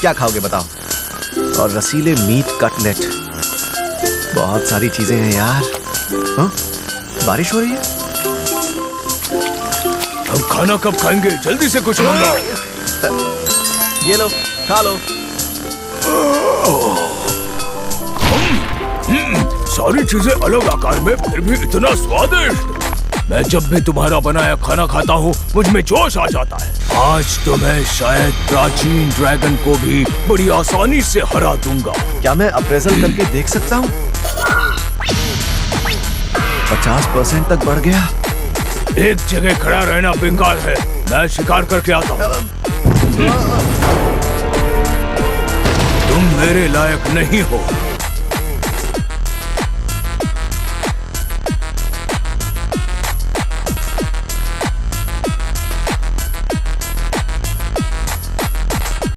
क्या खाओगे बताओ? और रसीले मीट कटलेट, बहुत सारी चीजें हैं यार। हाँ? बारिश हो रही है? हम खाना कब खाएंगे? जल्दी से कुछ मंगाओ। ये लो, खा लो। सारी चीजें अलग आकार में, फिर भी इतना स्वादिष्ट। मैं जब भी तुम्हारा बनाया खाना खाता हूँ मुझ में जोश आ जाता है। आज तो मैं शायद प्राचीन ड्रैगन को भी बड़ी आसानी से हरा दूंगा। क्या मैं अप्रेजल करके देख सकता हूँ? 50% तक बढ़ गया। एक जगह खड़ा रहना बेकार है, मैं शिकार करके आता हूँ। तुम मेरे लायक नहीं हो।